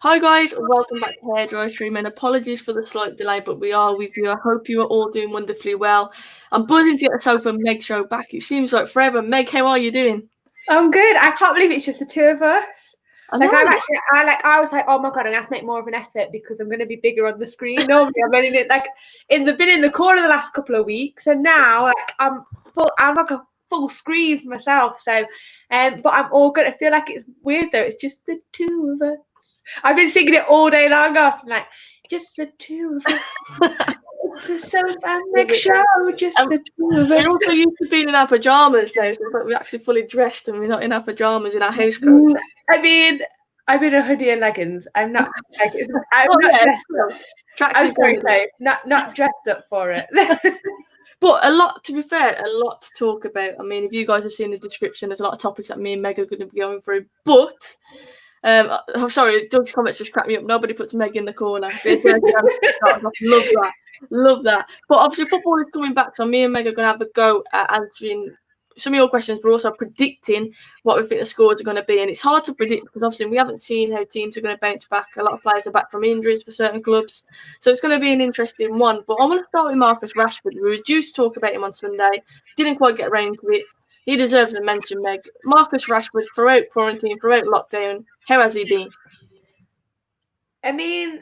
Hi guys, welcome back to Hairdryer Stream, and apologies for the slight delay, but we are with you. I hope you are all doing wonderfully well. I'm buzzing to get the Soph and Meg show back. It seems like forever. Meg, how are you doing? I'm good. I can't believe it's just the two of us. I know. I was like, oh my god, I'm gonna have to make more of an effort because I'm gonna be bigger on the screen. Normally, I've been in the corner the last couple of weeks, and now I'm like a full screen for myself. So, but I'm all good. I feel like it's weird though. It's just the two of us. I've been singing it all day long. After like, just the two of us. It's a Soph and Meg show. Just the two of us. We're also used to being in our pajamas now, so we're actually fully dressed and we're not in our pajamas in our house clothes. I mean, I'm in a hoodie and leggings. I'm not. I'm not dressed up. I'm sorry, Dave. Not dressed up for it. But to be fair, a lot to talk about. I mean, if you guys have seen the description, there's a lot of topics that me and Meg are going to be going through. But I'm sorry, Doug's comments just cracked me up. Nobody puts Meg in the corner. Love that. But obviously, football is coming back, so me and Meg are going to have a go at answering some of your questions, but also predicting what we think the scores are going to be. And it's hard to predict because obviously we haven't seen how teams are going to bounce back. A lot of players are back from injuries for certain clubs, so it's going to be an interesting one. But I'm going to start with Marcus Rashford. We were due to talk about him on Sunday, didn't quite get around to it. He deserves a mention, Meg. Marcus Rashford, throughout quarantine, throughout lockdown, how has he been? I mean,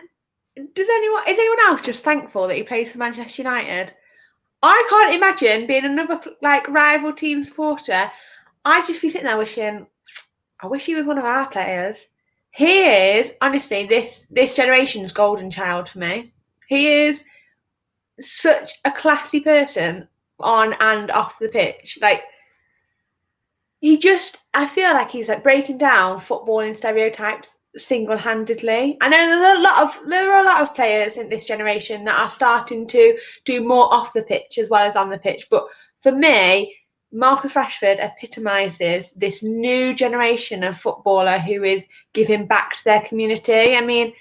is anyone else just thankful that he plays for Manchester United? I can't imagine being another rival team supporter. I'd just be sitting there wishing, I wish he was one of our players. He is honestly this generation's golden child for me. He is such a classy person on and off the pitch. Like I feel like he's like breaking down footballing stereotypes single-handedly. I know there are a lot of players in this generation that are starting to do more off the pitch as well as on the pitch, but for me, Marcus Rashford epitomises this new generation of footballer who is giving back to their community. I mean,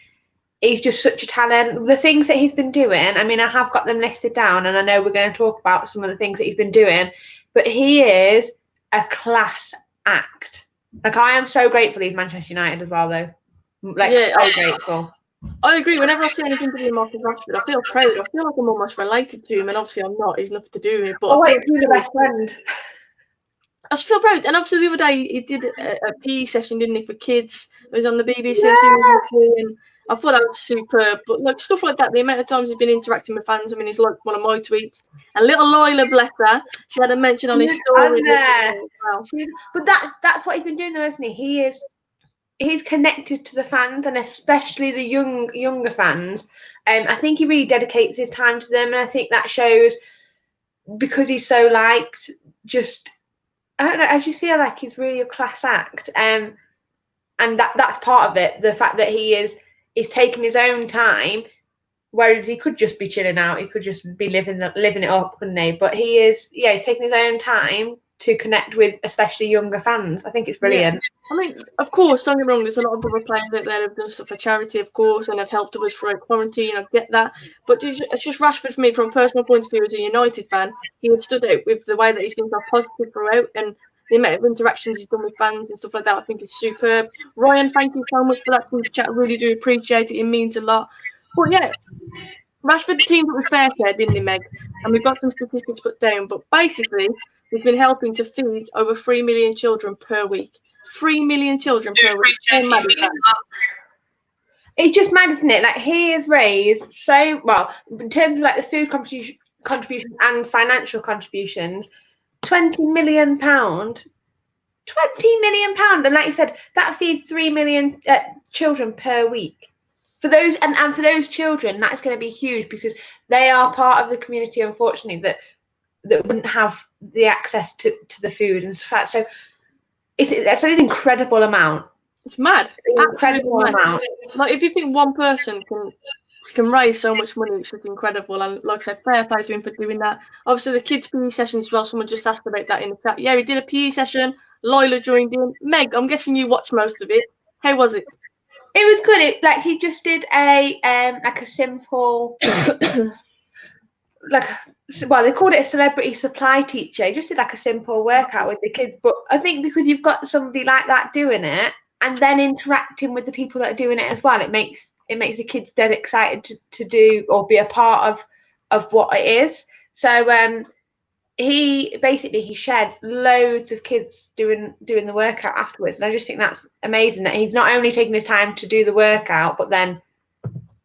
he's just such a talent. The things that he's been doing, I mean, I have got them listed down, and I know we're going to talk about some of the things that he's been doing, but he is a class act. Like, I am so grateful he's Manchester United as well, though. So grateful. I agree. Whenever I see anything to do with Marcus Rashford, I feel proud. I feel like I'm almost related to him, and obviously I'm not. He's nothing to do with it. But you're the best friend. I just feel proud. And obviously the other day he did a PE session, didn't he, for kids? It was on the BBC. And I thought that was superb. But like stuff like that, the amount of times he's been interacting with fans. I mean, he's like one of my tweets. And little Lila, bless her, she had a mention on his story. But that's what he's been doing, though, isn't he? He's connected to the fans, and especially the younger fans. I think he really dedicates his time to them, and I think that shows because he's so liked. I don't know. I just feel like he's really a class act, and that's part of it. The fact that he's taking his own time, whereas he could just be chilling out. He could just be living it up, couldn't he? But he's taking his own time to connect with especially younger fans. I think it's brilliant. Yeah. I mean, of course, don't get me wrong, there's a lot of other players out there that have done stuff for charity, of course, and have helped us throughout quarantine. I get that. But it's just Rashford for me, from a personal point of view, as a United fan, he had stood out with the way that he's been so positive throughout, and the amount of interactions he's done with fans and stuff like that. I think it's superb. Ryan, thank you so much for that super chat. I really do appreciate it. It means a lot. But yeah, Rashford teamed up with Faircare, didn't he, Meg? And we've got some statistics put down. But basically, we've been helping to feed over 3 million children per week. 3 million children per week. It's just mad, isn't it? Like, he has raised so well in terms of like the food contributions and financial contributions. £20 million. £20 million, and like you said, that feeds 3 million children per week. For those and for those children, that's going to be huge because they are part of the community, unfortunately, that wouldn't have the access to the food and stuff. So it's an incredible amount. It's mad. Incredible amount. Like, if you think one person can raise so much money, it's just incredible. And like I said, fair play to him for doing that. Obviously, the kids' PE sessions as well. Someone just asked about that in the chat. Yeah, he did a PE session. Lila joined in. Meg, I'm guessing you watched most of it. How was it? It was good. He just did a simple they called it a celebrity supply teacher. He just did like a simple workout with the kids. But I think because you've got somebody like that doing it, and then interacting with the people that are doing it as well. It makes the kids dead excited to do or be a part of what it is. So he shared loads of kids doing the workout afterwards, and I just think that's amazing that he's not only taking his time to do the workout, but then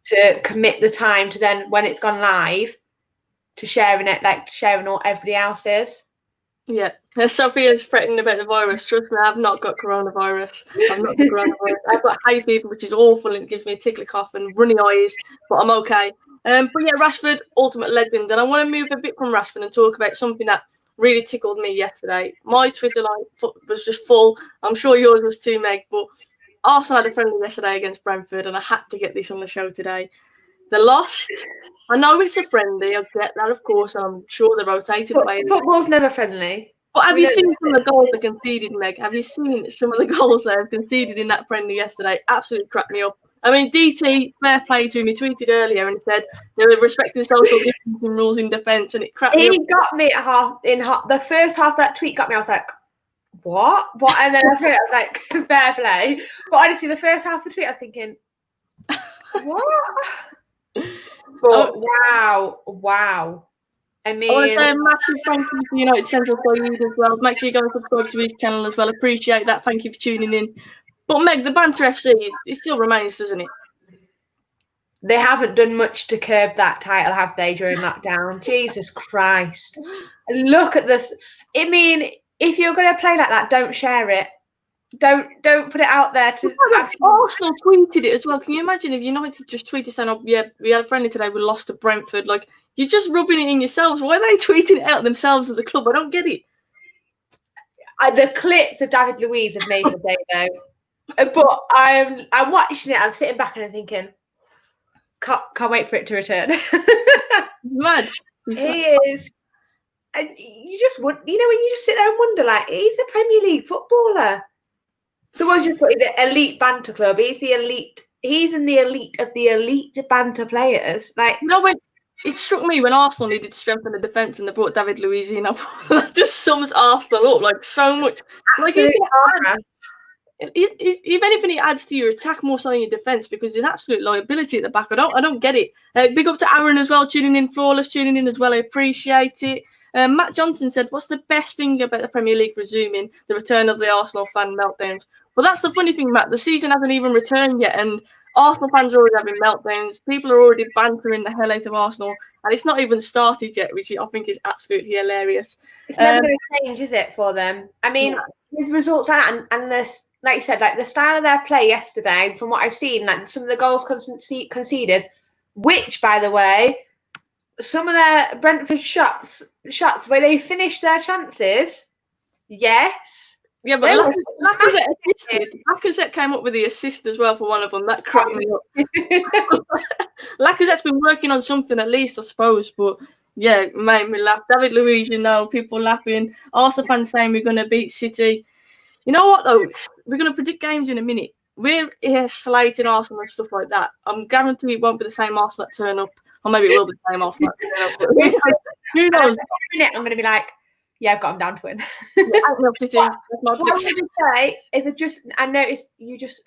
to commit the time to then, when it's gone live, to sharing it, like sharing all everybody else's. Yeah, Sophia's fretting about the virus. Trust me, I've not got coronavirus. I've got hay fever, which is awful, and it gives me a tickly cough and runny eyes, but I'm okay. But yeah, Rashford, ultimate legend. And I want to move a bit from Rashford and talk about something that really tickled me yesterday. My Twitter line was just full. I'm sure yours was too, Meg, but Arsenal had a friendly yesterday against Brentford, and I had to get this on the show today. They lost. I know it's a friendly. I get that, of course. I'm sure the rotated players. Football's never friendly. But have you seen some of the goals they conceded, Meg? Have you seen some of the goals they have conceded in that friendly yesterday? Absolutely cracked me up. I mean, DT, fair play to him. He tweeted earlier and said they were respecting social distancing rules in defence, and it cracked me up. He got me the first half of that tweet got me. I was like, what? And then I was like, fair play. But honestly, the first half of the tweet, I was thinking, what? But wow. I mean, I want to say a massive thank you to United Central Employees as well. Make sure you go and subscribe to his channel as well. Appreciate that. Thank you for tuning in. But Meg, the Banter FC, it still remains, doesn't it? They haven't done much to curb that title, have they, during lockdown? Jesus Christ. Look at this. I mean, if you're going to play like that, don't share it. Don't put it out there to. Arsenal tweeted it as well. Can you imagine if United just tweeted saying, "Oh yeah, we had a friendly today. We lost to Brentford." Like, you're just rubbing it in yourselves. Why are they tweeting it out themselves as a club? I don't get it. The clips of David Luiz have made the day though. But I'm watching it. I'm sitting back and I'm thinking, can't wait for it to return. Mad. He is. And you just want, when you just sit there and wonder, like, he's a Premier League footballer. Someone's just put in the elite banter club. He's the elite. He's in the elite of the elite banter players. Like, when it struck me when Arsenal needed to strengthen the defence and they brought David Luiz in. That just sums Arsenal up like so much. Like, if anything, it adds to your attack more so than your defence, because it's an absolute liability at the back. I don't get it. Big up to Aaron as well, tuning in, Flawless tuning in as well. I appreciate it. Matt Johnson said, "What's the best thing about the Premier League resuming? The return of the Arsenal fan meltdowns." Well, that's the funny thing, Matt. The season hasn't even returned yet, and Arsenal fans are already having meltdowns. People are already bantering the hell out of Arsenal, and it's not even started yet, which I think is absolutely hilarious. It's never going to change, is it, for them? I mean, with results out and this, like you said, like the style of their play yesterday, from what I've seen, like some of the goals conceded, which, by the way, some of their Brentford shots where they finished their chances, yes. Yeah, but Lacazette came up with the assist as well for one of them. That cracked me up. Lacazette's been working on something at least, I suppose. But yeah, made me laugh. David Luiz, people laughing. Arsenal fans saying we're going to beat City. You know what, though? We're going to predict games in a minute. We're here slating Arsenal and stuff like that. I'm guaranteed it won't be the same Arsenal that turn up. Or maybe it will be the same Arsenal that turn up. Who knows? In a minute, I'm going to be like, yeah, I've got them down to win. What I was going to say is I noticed you just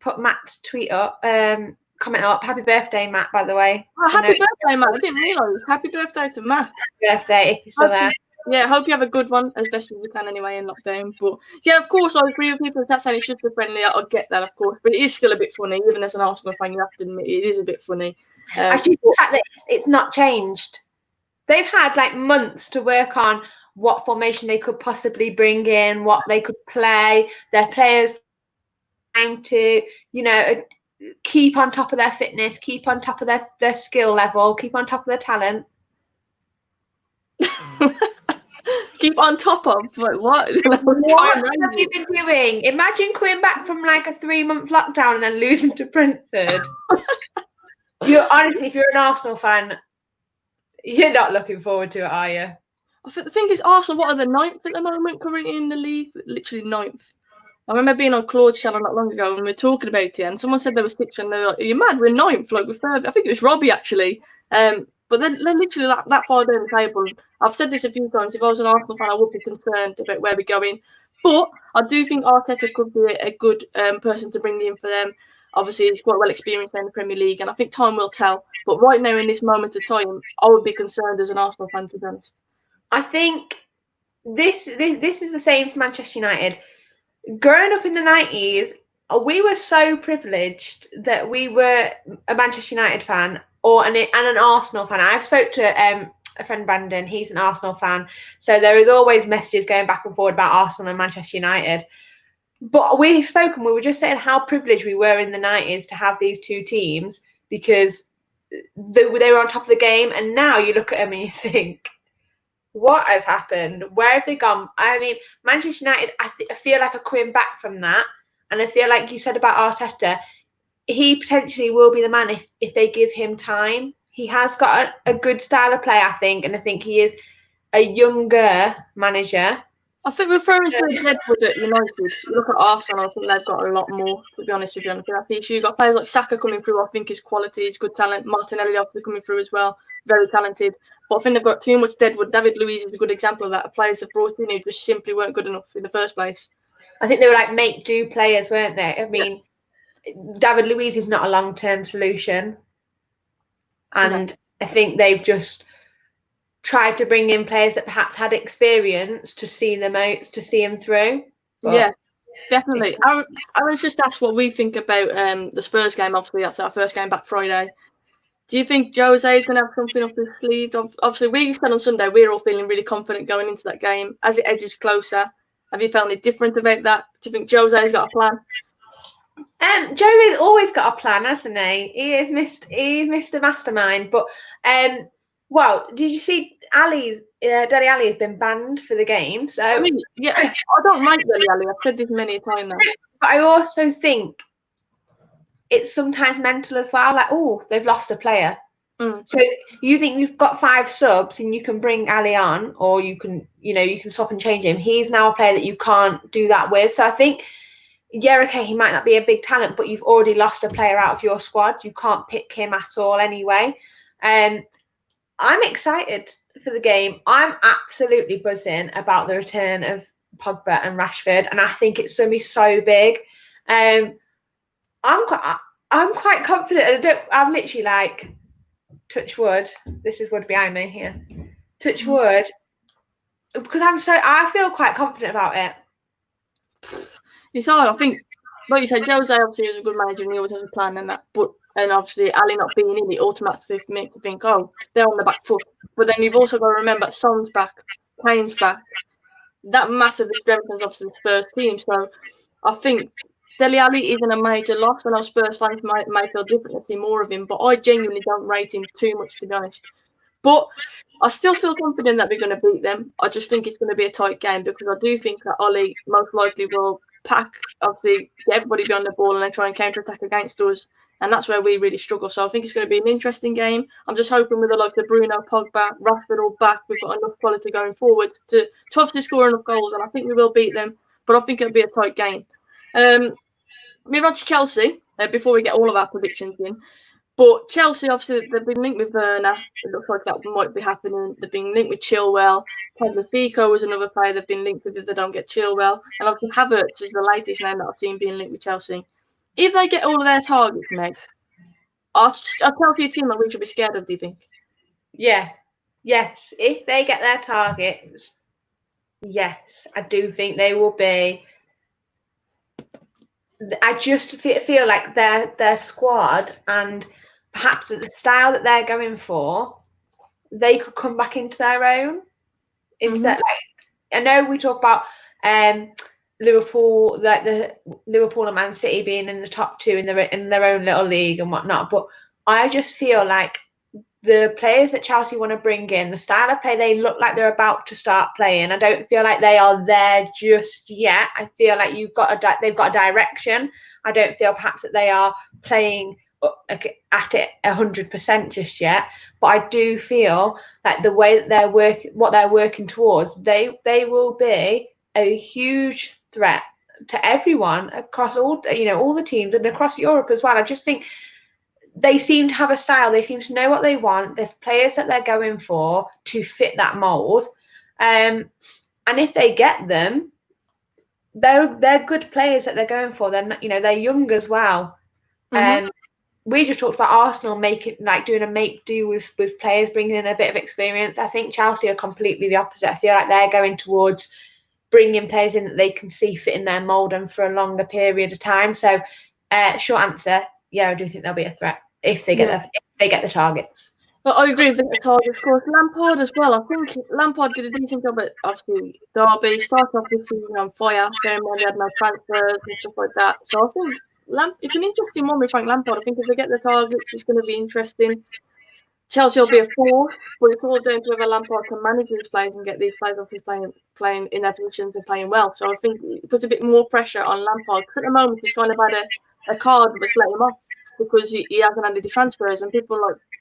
put Matt's tweet up, comment up. Happy birthday, Matt, by the way. Oh, happy birthday, Matt. I didn't realise. Happy birthday to Matt. Happy birthday, if you're still there. Yeah, I hope you have a good one, as best as you can anyway in lockdown. But yeah, of course, I agree with people that saying it's just a friendly. I get that, of course. But it is still a bit funny. Even as an Arsenal fan, you have to admit it is a bit funny. Actually, the fact that it's not changed. They've had like months to work on what formation they could possibly bring in, what they could play, their players time to, keep on top of their fitness, keep on top of their skill level, keep on top of their talent. Keep on top of? Like what? What have you been doing? Imagine coming back from like a 3-month lockdown and then losing to Brentford. Honestly, if you're an Arsenal fan, you're not looking forward to it, are you? I think the thing is, Arsenal, what are the 9th at the moment currently in the league? Literally 9th. I remember being on Claude's channel not long ago and we were talking about it, and someone said they were 6th, and they were like, "Are you mad? We're 9th." Like, with third. I think it was Robbie actually. But they're literally that far down the table. I've said this a few times. If I was an Arsenal fan, I would be concerned about where we're going. But I do think Arteta could be a good person to bring in for them. Obviously, he's quite well experienced in the Premier League, and I think time will tell. But right now, in this moment of time, I would be concerned as an Arsenal fan, to be honest. I think this is the same for Manchester United. Growing up in the 90s, we were so privileged that we were a Manchester United fan and an Arsenal fan. I've spoke to a friend, Brandon. He's an Arsenal fan, so there is always messages going back and forward about Arsenal and Manchester United. But we were just saying how privileged we were in the 90s to have these two teams because they were on top of the game. And now you look at them and you think, what has happened? Where have they gone? I mean, Manchester United, I feel like are coming back from that. And I feel like you said about Arteta, he potentially will be the man if they give him time. He has got a good style of play, I think. And I think he is a younger manager. I think referring to Deadwood at United, you look at Arsenal, I think they've got a lot more, to be honest with you. I think you've got players like Saka coming through, I think his quality is good talent. Martinelli obviously coming through as well, very talented. But I think they've got too much Deadwood. David Luiz is a good example of that. Players have brought in who just simply weren't good enough in the first place. I think they were like make-do players, weren't they? I mean, David Luiz is not a long-term solution. And I think they've just tried to bring in players that perhaps had experience to see them out, to see them through. But yeah, definitely. Aaron's just asked what we think about the Spurs game. Obviously, that's our first game back Friday. Do you think Jose is going to have something up his sleeve? Obviously, we said on Sunday we're all feeling really confident going into that game. As it edges closer, have you felt any different about that? Do you think Jose's got a plan? Jose's always got a plan, hasn't he? He's Mr. Mastermind. But well, did you see Dele Alli has been banned for the game? So I mean, yeah, I don't like Dele Alli. I've said this many a time now. But I also think it's sometimes mental as well. Like, oh, they've lost a player. So you think you've got 5 subs and you can bring Ali on, or you can swap and change him. He's now a player that you can't do that with. So I think, yeah, okay, he might not be a big talent, but you've already lost a player out of your squad. You can't pick him at all anyway. I'm excited for the game. I'm absolutely buzzing about the return of Pogba and Rashford, and I think it's going to be so big. I'm quite confident. I'm literally like, touch wood. This is wood behind me here. Touch wood, because I feel quite confident about it. It's hard. I think, like you said, Jose obviously is a good manager and he always has a plan and that. And obviously Ali not being in it automatically makes you think, oh, they're on the back foot. But then you've also got to remember Son's back, Kane's back. That massively strengthens obviously the Spurs team. So I think Dele Alli isn't a major loss. I know Spurs fans might feel different and see more of him, but I genuinely don't rate him too much, to be honest. But I still feel confident that we're going to beat them. I just think it's going to be a tight game because I do think that Ollie most likely will pack, obviously, get everybody behind the ball and then try and counter-attack against us. And that's where we really struggle. So I think it's going to be an interesting game. I'm just hoping with the likes of Bruno, Pogba, Rashford all back, we've got enough quality going forward to obviously score enough goals. And I think we will beat them. But I think it'll be a tight game. Move on to Chelsea before we get all of our predictions in. But Chelsea, obviously, they've been linked with Werner. It looks like that might be happening. They've been linked with Chilwell. Tagliafico was another player they've been linked with if they don't get Chilwell. And obviously Havertz is the latest name that I've seen being linked with Chelsea. If they get all of their targets, Meg, are Chelsea a team that we should be scared of, do you think? Yeah. Yes. If they get their targets, yes, I do think they will be. I just feel like their squad and perhaps the style that they're going for, they could come back into their own. I know we talk about Liverpool, like the Liverpool and Man City being in the top 2 in their own little league and whatnot, but I just feel like the players that Chelsea want to bring in, the style of play, they look like they're about to start playing. I don't feel like they are there just yet. I feel like they've got a direction. I don't feel perhaps that they are playing at it 100% just yet. But I do feel like the way that what they're working towards, they will be a huge threat to everyone across all the teams and across Europe as well. I just think they seem to have a style. They seem to know what they want. There's players that they're going for to fit that mould. And if they get them, they're good players that they're going for. They're young as well. We just talked about Arsenal doing a make do with players, bringing in a bit of experience. I think Chelsea are completely the opposite. I feel like they're going towards bringing players in that they can see fit in their mould and for a longer period of time. So, short answer, yeah, I do think they'll be a threat if they get the targets. But I agree with the target, of course. Lampard as well. I think Lampard did a decent job at, obviously, Derby. Started off this season on fire. Bear in mind they had no transfers and stuff like that. So I think it's an interesting one with Frank Lampard. I think if they get the targets, it's going to be interesting. Chelsea will be a force, but it's all down to whether Lampard can manage these players and get these players off his playing in their positions and playing well. So I think it puts a bit more pressure on Lampard. Because at the moment, he's kind of had a card that's let him off because he hasn't had any transfers, and people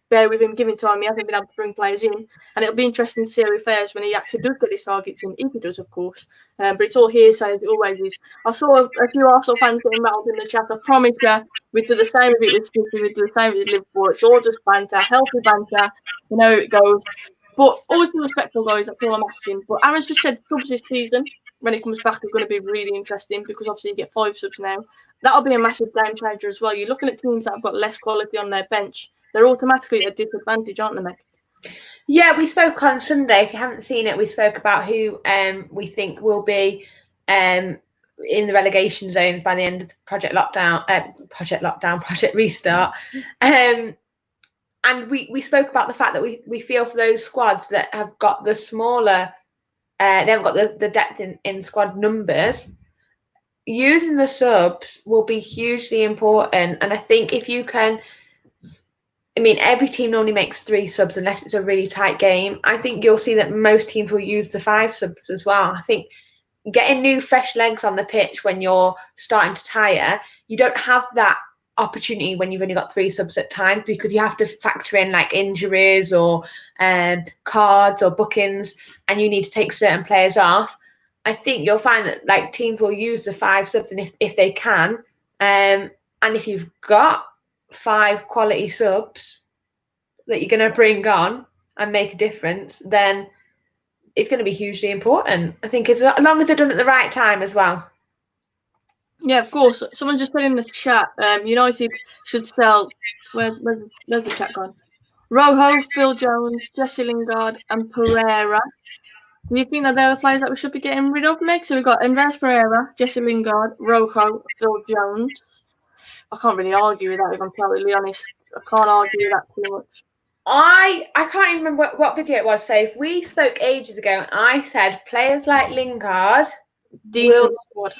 bear with him, giving time. He hasn't been able to bring players in, and it'll be interesting to see how he fares when he actually does get his targets in, if he does, of course. But it's all hearsay, as it always is. I saw a few Arsenal fans getting rattled in the chat. I promise you, we do the same with it with City, we do the same with Liverpool. It's all just banter, healthy banter. You know how it goes. But always be respectful, guys. That's all I'm asking. But Aaron's just said subs this season, when he comes back, are going to be really interesting because obviously you get 5 subs now. That'll be a massive game changer as well. You're looking at teams that have got less quality on their bench. They're automatically at a disadvantage, aren't they, Meg? Yeah, we spoke on Sunday. If you haven't seen it, we spoke about who we think will be in the relegation zones by the end of Project Restart. And we spoke about the fact that we feel for those squads that have got the smaller, they haven't got the depth in squad numbers. Using the subs will be hugely important. And I think if you can, every team only makes 3 subs unless it's a really tight game. I think you'll see that most teams will use the 5 subs as well. I think getting new, fresh legs on the pitch when you're starting to tire, you don't have that opportunity when you've only got 3 subs at times because you have to factor in like injuries or cards or bookings, and you need to take certain players off. I think you'll find that like teams will use the 5 subs, and if they can, and if you've got 5 quality subs that you're going to bring on and make a difference, then it's going to be hugely important. I think as long as they're done at the right time as well. Yeah, of course. Someone just put in the chat, United should sell, where's the chat gone? Rojo, Phil Jones, Jesse Lingard and Pereira. Do you think that they're the players that we should be getting rid of, Meg? So we've got Andreas Pereira, Jesse Lingard, Rojo, Phil Jones. I can't really argue with that, if I'm totally honest. I can't argue with that too much. I can't even remember what video it was. So if we spoke ages ago and I said players like Lingard will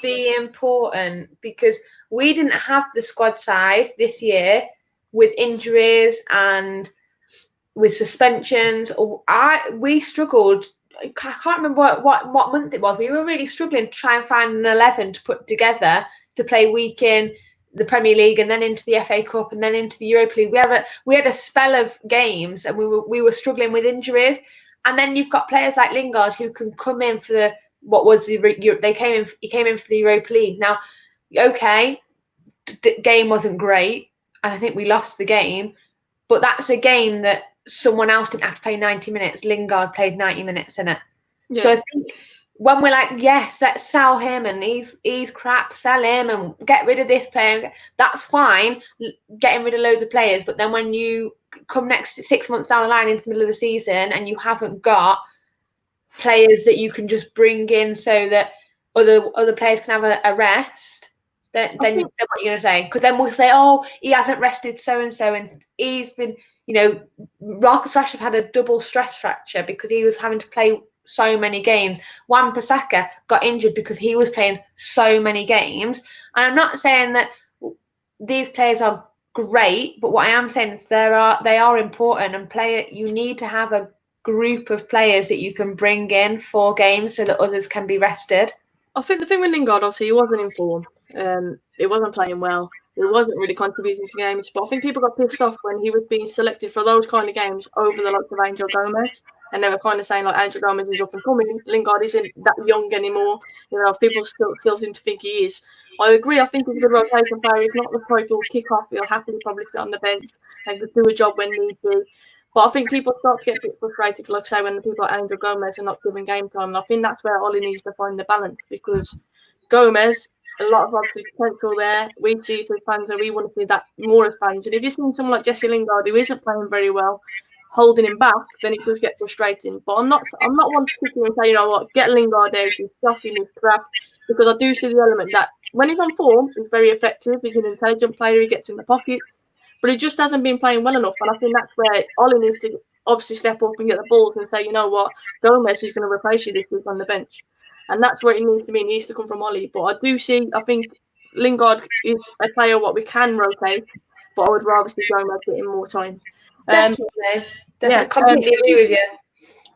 be important because we didn't have the squad size this year with injuries and with suspensions. We struggled. I can't remember what month it was. We were really struggling to try and find an 11 to put together to play week in the Premier League and then into the FA Cup and then into the Europa League. We had a spell of games and we were struggling with injuries. And then you've got players like Lingard who can come in for he came in for the Europa League. Now, okay, the game wasn't great, and I think we lost the game, but that's a game that someone else didn't have to play 90 minutes. Lingard played 90 minutes in it. Yeah. So I think when we're like, yes, let's sell him and he's crap, sell him and get rid of this player, that's fine, getting rid of loads of players. But then when you come next 6 months down the line into the middle of the season and you haven't got players that you can just bring in so that other players can have a rest, then what are you going to say? Because then we'll say, oh, he hasn't rested so-and-so and he's been, Marcus Rashford had a double stress fracture because he was having to play so many games. Saka got injured because he was playing so many games. And I'm not saying that these players are great, but what I am saying is they are important, and you need to have a group of players that you can bring in for games so that others can be rested. I think the thing with Lingard, obviously, he wasn't in form. He wasn't playing well. He wasn't really contributing to games. But I think people got pissed off when he was being selected for those kind of games over the likes of Angel Gomez. And they were kind of saying, like, Angel Gomez is up and coming. Lingard isn't that young anymore. People still seem to think he is. I agree. I think he's a good rotation player. He's not the type who'll kick off. He'll happily probably sit on the bench and do a job when need be. But I think people start to get a bit frustrated, like I say, when the people like Angel Gomez are not giving game time. And I think that's where Ollie needs to find the balance, because Gomez, a lot of obviously potential there. We see it as fans, and we want to see that more as fans. And if you're seeing someone like Jesse Lingard who isn't playing very well, holding him back, then it does get frustrating. But I'm not one to sit here and say, you know what, get Lingard out, he's shocking, he's crap, because I do see the element that when he's on form, he's very effective. He's an intelligent player. He gets in the pockets, but he just hasn't been playing well enough. And I think that's where Ollie needs to obviously step up and get the balls and say, you know what, Gomez is going to replace you this week on the bench. And that's where it needs to be. It needs to come from Ollie. But I think Lingard is a player what we can rotate, but I would rather see Gomez getting more time. Definitely. Completely agree with you.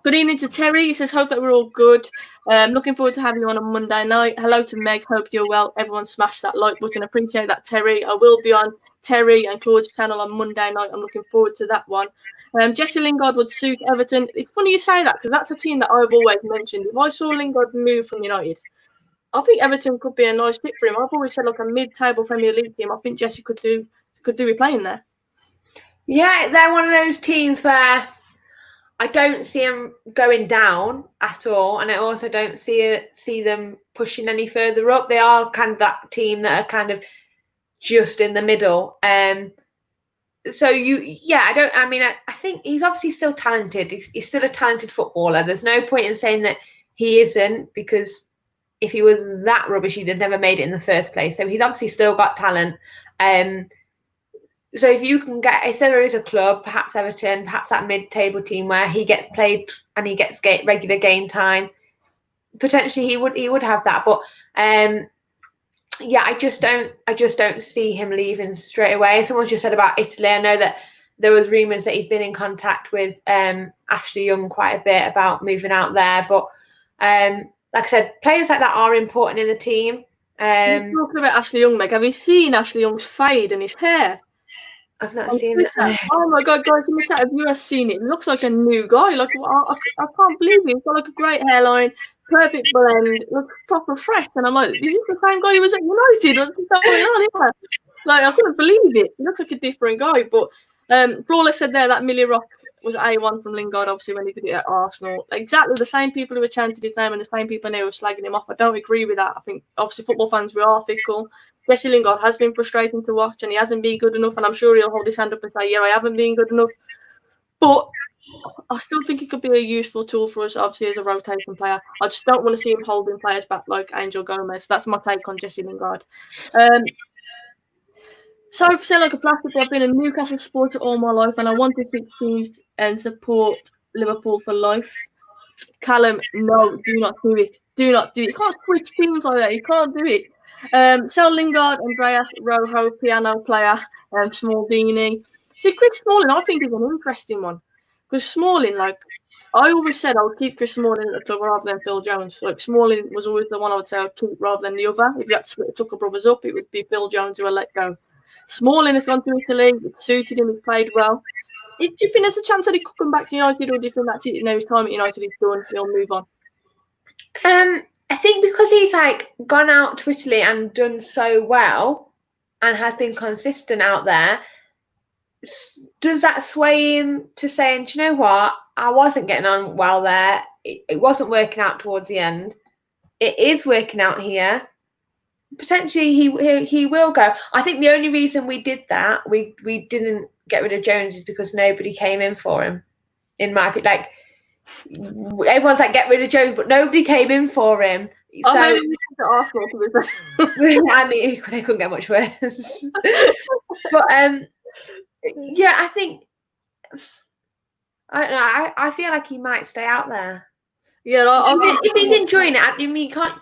Good evening to Terry. He says, hope that we're all good. Looking forward to having you on Monday night. Hello to Meg. Hope you're well. Everyone smash that like button. Appreciate that, Terry. I will be on Terry and Claude's channel on Monday night. I'm looking forward to that one. Jesse Lingard would suit Everton. It's funny you say that because that's a team that I've always mentioned. If I saw Lingard move from United, I think Everton could be a nice fit for him. I've always said like a mid-table Premier League team. I think Jesse could do with playing there. Yeah, they're one of those teams where I don't see them going down at all, and I also don't see them pushing any further up. They are kind of that team that are kind of just in the middle. I think he's obviously still talented. He's still a talented footballer. There's no point in saying that he isn't, because if he was that rubbish, he'd have never made it in the first place. So he's obviously still got talent. So if there is a club, perhaps Everton, perhaps that mid-table team where he gets played and he gets regular game time, potentially he would have that. But I just don't see him leaving straight away. Someone just said about Italy. I know that there was rumours that he's been in contact with Ashley Young quite a bit about moving out there. But like I said, players like that are important in the team. Talking about Ashley Young, Meg, have you seen Ashley Young's fade and his hair? I've not seen it. Oh my god, guys, in the chat, have you ever seen it? He looks like a new guy. Like, I can't believe it. He's got like a great hairline, perfect blend, looks proper fresh. And I'm like, is this the same guy who was at United? What's going on here? Like, I couldn't believe it. He looks like a different guy. But Flawless said there that Millie Rock was A1 from Lingard, obviously, when he did it at Arsenal. Exactly the same people who were chanting his name and the same people now were slagging him off. I don't agree with that. I think, obviously, football fans, we are fickle. Jesse Lingard has been frustrating to watch and he hasn't been good enough, and I'm sure he'll hold his hand up and say, yeah, I haven't been good enough. But I still think he could be a useful tool for us, obviously, as a rotation player. I just don't want to see him holding players back like Angel Gomez. That's my take on Jesse Lingard. So for say like a plastic, I've been a Newcastle supporter all my life and I want to switch teams and support Liverpool for life. Callum, no, do not do it. Do not do it. You can't switch teams like that. You can't do it. Sell Lingard, Andreas Rojo, piano player, Smaldini. See, Chris Smalling, I think is an interesting one. Because Smalling, like, I always said I would keep Chris Smalling at the club rather than Phil Jones. Like, Smalling was always the one I would say I'd keep rather than the other. If you had to split the Tucker brothers up, it would be Phil Jones who I let go. Smalling has gone to Italy. It suited him. He played well. Do you think there's a chance that he could come back to United, or do you think that's it? His time at United is done. He'll move on. I think because he's like gone out to Italy and done so well and has been consistent out there, does that sway him to saying, do you know what? I wasn't getting on well there. It wasn't working out towards the end. It is working out here. Potentially he will go. I think the only reason we did that, we didn't get rid of Jones, is because nobody came in for him. In my opinion, like, everyone's like, get rid of Jones, but nobody came in for him. So I mean, they couldn't get much worse. But yeah, I think I don't know. I feel like he might stay out there. Yeah, if he's enjoying it. I mean, you can't.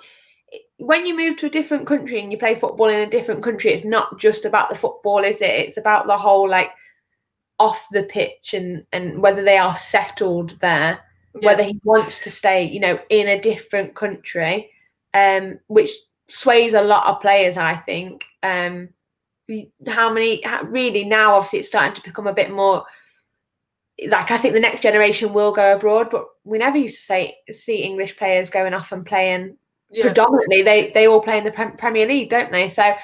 When you move to a different country and you play football in a different country, it's not just about the football, is it? It's about the whole, like, off the pitch and whether they are settled there, whether he wants to stay, you know, in a different country, which sways a lot of players, I think. Really now, obviously, it's starting to become a bit more, like, I think the next generation will go abroad, but we never used to see English players going off and playing. Predominantly, they all play in the Premier League, don't they? So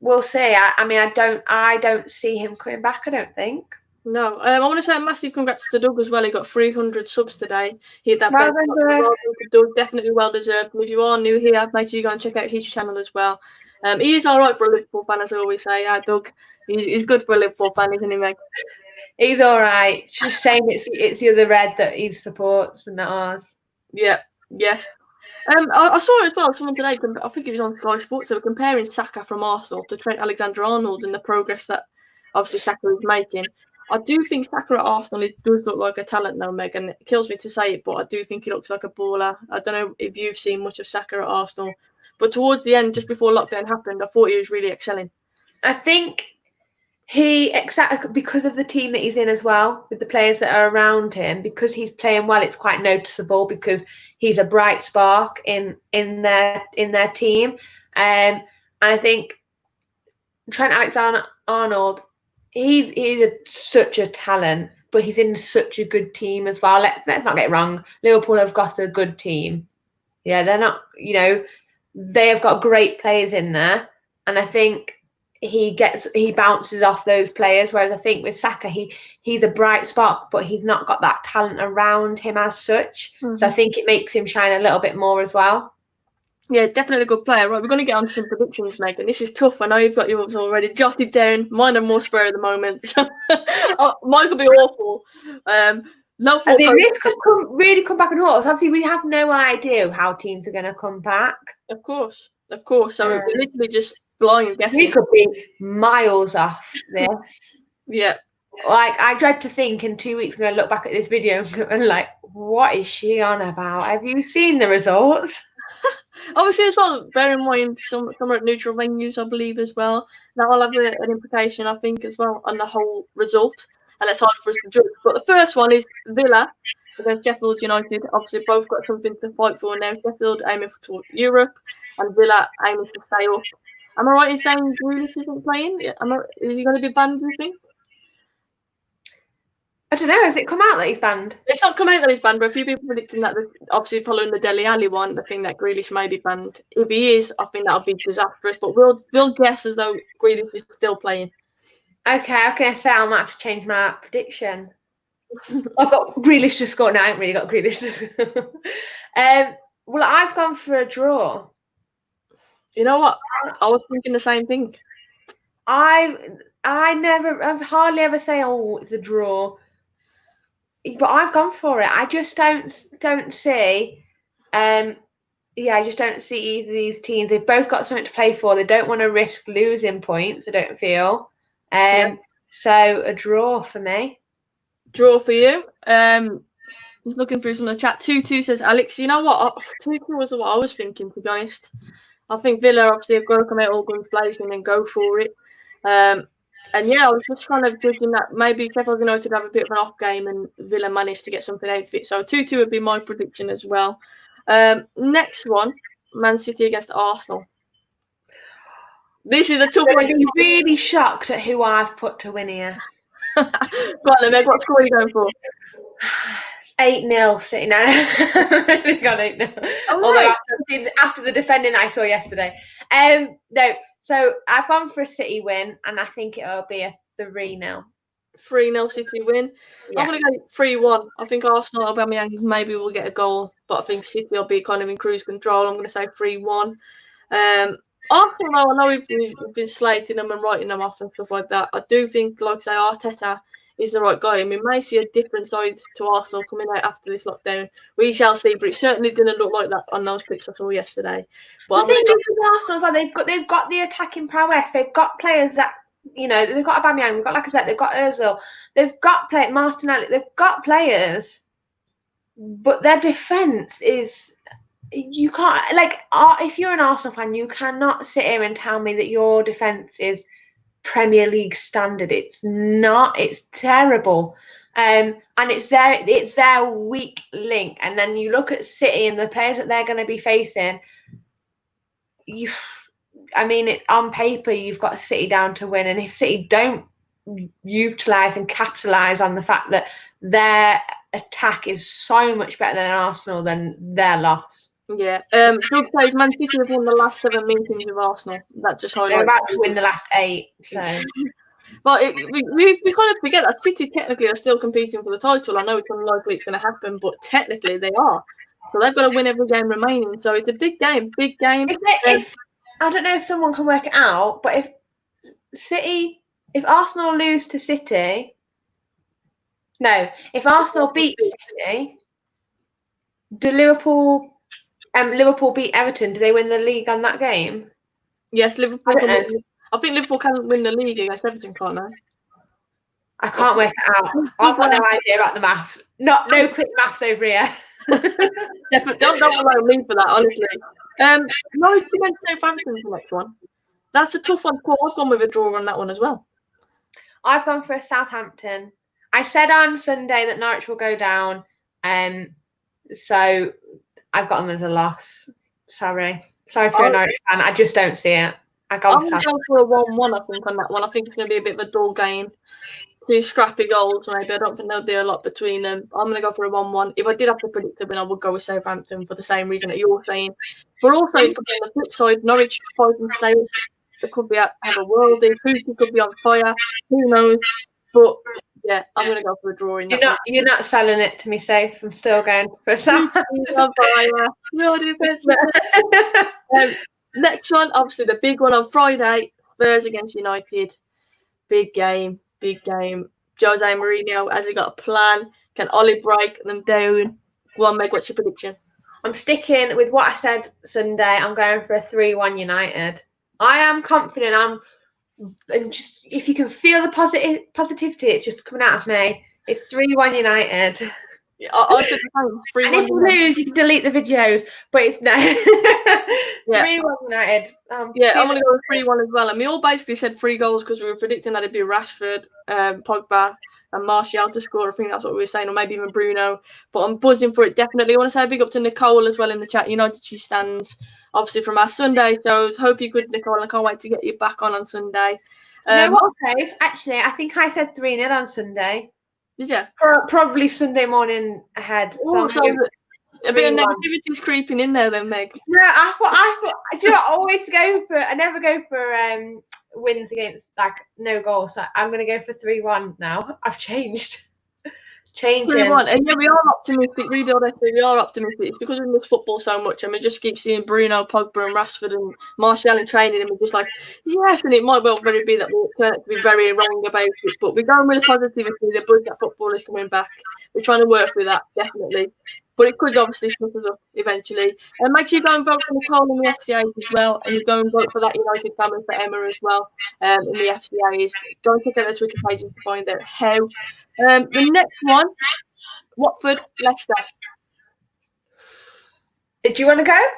we'll see. I mean, I don't see him coming back, I don't think. No, I want to say a massive congrats to Doug as well. He got 300 subs today. He had that Well best. done, Doug. Well done to Doug. Definitely well deserved. And if you are new here, make sure you go and check out his channel as well. He is all right for a Liverpool fan, as I always say. Doug, he's good for a Liverpool fan, isn't he, Meg? He's all right. It's just a shame it's the other red that he supports and not ours. Yeah, yes. I saw it as well. Someone today, I think it was on Sky Sports, they were comparing Saka from Arsenal to Trent Alexander-Arnold and the progress that obviously Saka is making. I do think Saka at Arsenal does look like a talent now, Meg, and it kills me to say it, but I do think he looks like a baller. I don't know if you've seen much of Saka at Arsenal, but towards the end, just before lockdown happened, I thought he was really excelling. I think exactly because of the team that he's in as well, with the players that are around him, because he's playing well, it's quite noticeable because he's a bright spark in their team. And I think Trent Alexander-Arnold, he's such a talent, but he's in such a good team as well. Let's not get it wrong. Liverpool have got a good team. Yeah, they're not, they have got great players in there. And I think he bounces off those players, whereas I think with Saka, he's a bright spark, but he's not got that talent around him as such. Mm-hmm. So I think it makes him shine a little bit more as well. Yeah, definitely a good player. Right, we're going to get on to some predictions, Megan. This is tough. I know you've got yours already jotted down. Mine are more spare at the moment. Mine could be awful. No, I mean, this could really come back and haunt us. Obviously, we have no idea how teams are going to come back. Of course. So we're literally just blind guessing. We could be miles off this. Yeah. Like, I dread to think in 2 weeks I'm going to look back at this video and like, what is she on about? Have you seen the results? Obviously, as well, bear in mind some are at neutral venues, I believe, as well. That will have an implication, I think, as well, on the whole result. And it's hard for us to judge. But the first one is Villa against Sheffield United. Obviously, both got something to fight for now. Sheffield aiming for Europe and Villa aiming to stay up. Am I right in saying Grealish isn't playing? Is he going to be banned, do you think? I don't know. Has it come out that he's banned? It's not come out that he's banned, but a few people predicting that, obviously following the Dele Alli one, the thing that Grealish may be banned. If he is, I think that'll be disastrous. But we'll guess as though Grealish is still playing. Okay, I was going to say I might have to change my prediction. I've got Grealish to score. No, I haven't really got Grealish to score. Well, I've gone for a draw. You know what? I was thinking the same thing. I've hardly ever say, oh, it's a draw. But I've gone for it. I just don't see. I just don't see either of these teams. They've both got something to play for. They don't want to risk losing points, I don't feel. So a draw for me. Draw for you. Just looking through some of the chat. 2-2 says Alex. You know what? 2-2 was what I was thinking, to be honest. I think Villa obviously have got to come out all guns blazing and go for it. And yeah, I was just kind of judging that maybe Sheffield United have a bit of an off game and Villa managed to get something out of it. So 2-2 would be my prediction as well. Next one, Man City against Arsenal. This is a tough one. I'm really shocked at who I've put to win here. Go on then, Meg, what score are you going for? 8-0 City now. I really got 8-0. Although after the defending I saw yesterday. No, so I've gone for a City win, and I think it'll be a 3-0. 3-0 City win. Yeah. I'm going to go 3-1. I think Arsenal, Aubameyang maybe will get a goal, but I think City will be kind of in cruise control. I'm going to say 3-1. Arsenal, I know we've been slating them and writing them off and stuff like that. I do think, like I say, Arteta is the right guy, and we may see a different side to Arsenal coming out after this lockdown. We shall see, but it certainly didn't look like that on those clips I saw yesterday. But the thing is with Arsenal, well, they've got the attacking prowess. They've got players that, they've got Aubameyang, they've got Lacazette, they've got Ozil, they've got Martinelli, they've got players, but their defence is. You can't, if you're an Arsenal fan, you cannot sit here and tell me that your defence is Premier League standard. It's not. It's terrible. And it's their weak link. And then you look at City and the players that they're going to be facing. On paper, you've got City down to win. And if City don't utilise and capitalise on the fact that their attack is so much better than Arsenal, then they're lost. Yeah. Doug says Man City have won the last 7 meetings with Arsenal. That just highlights. They're about to win the last 8. So But we kind of forget that City technically are still competing for the title. I know it's unlikely it's going to happen, but technically they are. So they've got to win every game remaining. So it's a big game. If I don't know if someone can work it out, but if Arsenal lose to City, if Arsenal beat City, do Liverpool beat Everton? Do they win the league on that game? Yes, Liverpool. I think Liverpool can win the league against Everton, can't they? I can't work it out. I've got no idea about the maths. No quick maths over here. Definitely don't allow me for that, honestly. Norwich against Southampton is the next one. That's a tough one. I've gone with a draw on that one as well. I've gone for a Southampton. I said on Sunday that Norwich will go down, so I've got them as a loss. Sorry for a Norwich fan. I just don't see it. I'm going to go for a 1-1, I think, on that one. I think it's going to be a bit of a dull game. 2 scrappy goals, maybe. I don't think there'll be a lot between them. I'm going to go for a 1-1. If I did have to predict a win, I would go with Southampton for the same reason that you're saying. But also, it could be on the flip side. Norwich fighting stay. It could be have a worldie. Pookie could be on fire. Who knows? But yeah, I'm going to go for a draw in that. You're not selling it to me, Soph. I'm still going for Southampton. Next one, obviously the big one on Friday. Spurs against United. Big game. Jose Mourinho, has he got a plan? Can Ollie break them down? Go on, Meg, what's your prediction? I'm sticking with what I said Sunday. I'm going for a 3-1 United. I am confident. And just if you can feel the positivity, it's just coming out of me. It's 3-1 United. Yeah, I should say 3-1. And if we lose, you can delete the videos. But it's no. 3-1 United. I'm going to go with 3-1 as well. And we all basically said 3 goals because we were predicting that it'd be Rashford, Pogba, and Martial to score. I think that's what we were saying, or maybe even Bruno. But I'm buzzing for it, definitely. I want to say a big up to Nicole as well in the chat. United, she stands, obviously, from our Sunday shows. Hope you're good, Nicole. I can't wait to get you back on Sunday. You know what, Dave? Actually, I think I said 3-0 on Sunday. Did you? Probably Sunday morning ahead. So a bit of negativity's creeping in there then, Meg. No, I thought do you know, I never go for wins against no goals. So I'm gonna go for 3-1 now. I've changed. 3-1. And yeah, we are optimistic. Rebuild FC, we are optimistic. It's because we miss football so much and we just keep seeing Bruno, Pogba and Rashford and Martial in training and we're just like, yes, and it might well very be that we'll turn out to be very wrong about it. But we're going with the positivity, the buzz that football is coming back. We're trying to work with that, definitely. But it could obviously slip us up eventually. And make sure you go and vote for Nicole in the FCAs as well. And you go and vote for that United family for Emma as well in the FCAs. Go and check out their Twitter pages to find out how. The next one, Watford, Leicester. Do you want to go?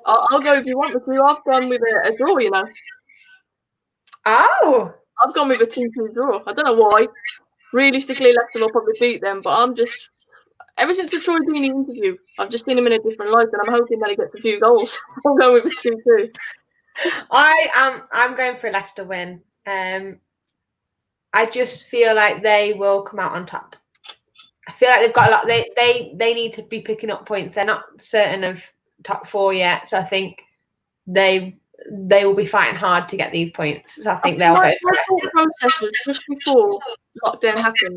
I'll go if you want me to. I've gone with a draw, you know. Oh. I've gone with a 2-2 draw. I don't know why. Realistically, Leicester will probably beat them, but I'm just... Ever since the Troy Deeney interview, I've just seen him in a different light, and I'm hoping that he gets a few goals. I'm going with a 2-2. I'm going for a Leicester win. I just feel like they will come out on top. I feel like they've got a lot. They need to be picking up points. They're not certain of top 4 yet, so I think they will be fighting hard to get these points. So I think they'll go. My thought process was just before lockdown happened.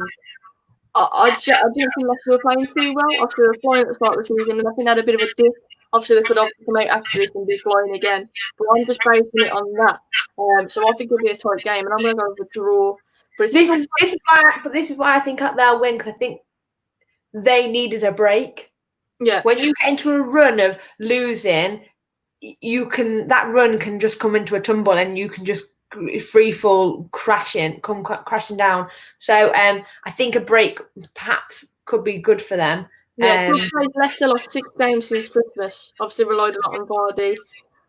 I didn't think Leicester were playing too well. Obviously, they were flying at the start of the season, and I think they had a bit of a dip. Obviously, they could obviously come out after this and be flying again. But I'm just basing it on that. So I think it'll be a tight game, and I'm going to go with a draw. But this is why I think they'll win, because I think they needed a break. Yeah. When you get into a run of losing, that run can just come into a tumble, and you can just free fall crashing down. So I think a break perhaps could be good for them. Yeah, Leicester lost 6 games since Christmas. Obviously relied a lot on Vardy.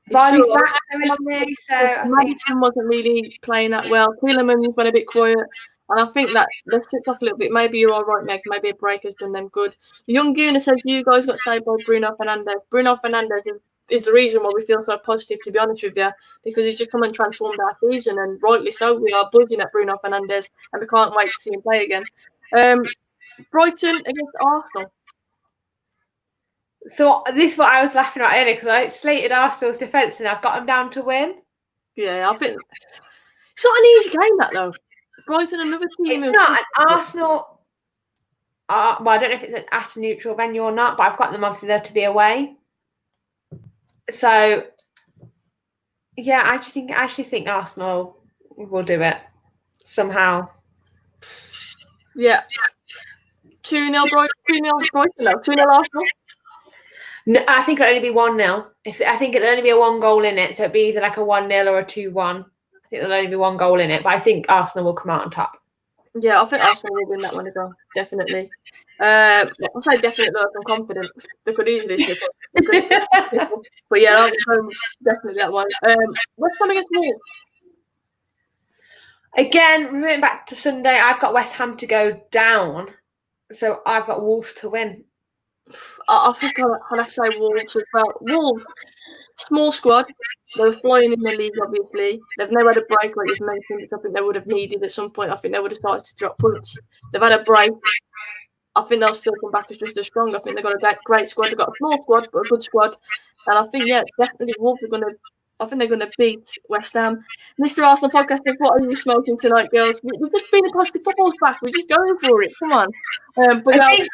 Vardy's back, isn't he? So Madison wasn't really playing that well. Tielemans went a bit quiet. And I think that let's tick off a little bit. Maybe you're all right, Meg. Maybe a break has done them good. The young Gooner says you guys got saved by Bruno Fernandes. Bruno Fernandes is the reason why we feel so positive, to be honest with you, because he's just come and transformed our season, and rightly so. We are buzzing at Bruno Fernandes, and we can't wait to see him play again. Brighton against Arsenal. So this is what I was laughing at earlier, because I slated Arsenal's defence and I've got them down to win. Yeah, I think it's not an easy game, that though. Brighton, another team. It's not. And Arsenal, well, I don't know if it's at a neutral venue or not, but I've got them obviously there to be away. So, yeah, I actually think Arsenal will do it somehow. Yeah. 2-0 Brighton. 2-0 Brighton. No, 2-0 Arsenal. No, I think it'll only be 1-0. I think it'll only be a 1 goal in it, so it'll be either like a 1-0 or a 2-1. I think there'll only be 1 goal in it, but I think Arsenal will come out on top. Yeah, I think Arsenal will win that one as well. Definitely. I'll say definitely though, I'm confident. They could easily slip up. But yeah, I'll definitely that one. West Ham against Wolves. Again, moving back to Sunday, I've got West Ham to go down, so I've got Wolves to win. I think I'll have to say Wolves as well. Wolves, small squad. They were flying in the league, obviously. They've never had a break, like you've mentioned, which I think they would have needed at some point. I think they would have started to drop points. They've had a break. I think they'll still come back as just as strong. I think they've got a great squad. They've got a small squad, but a good squad. And I think, yeah, definitely Wolves are going to. I think they're going to beat West Ham. Mr. Arsenal podcast, what are you smoking tonight, girls? We've just been a positive football's back. We're just going for it. Come on. But I think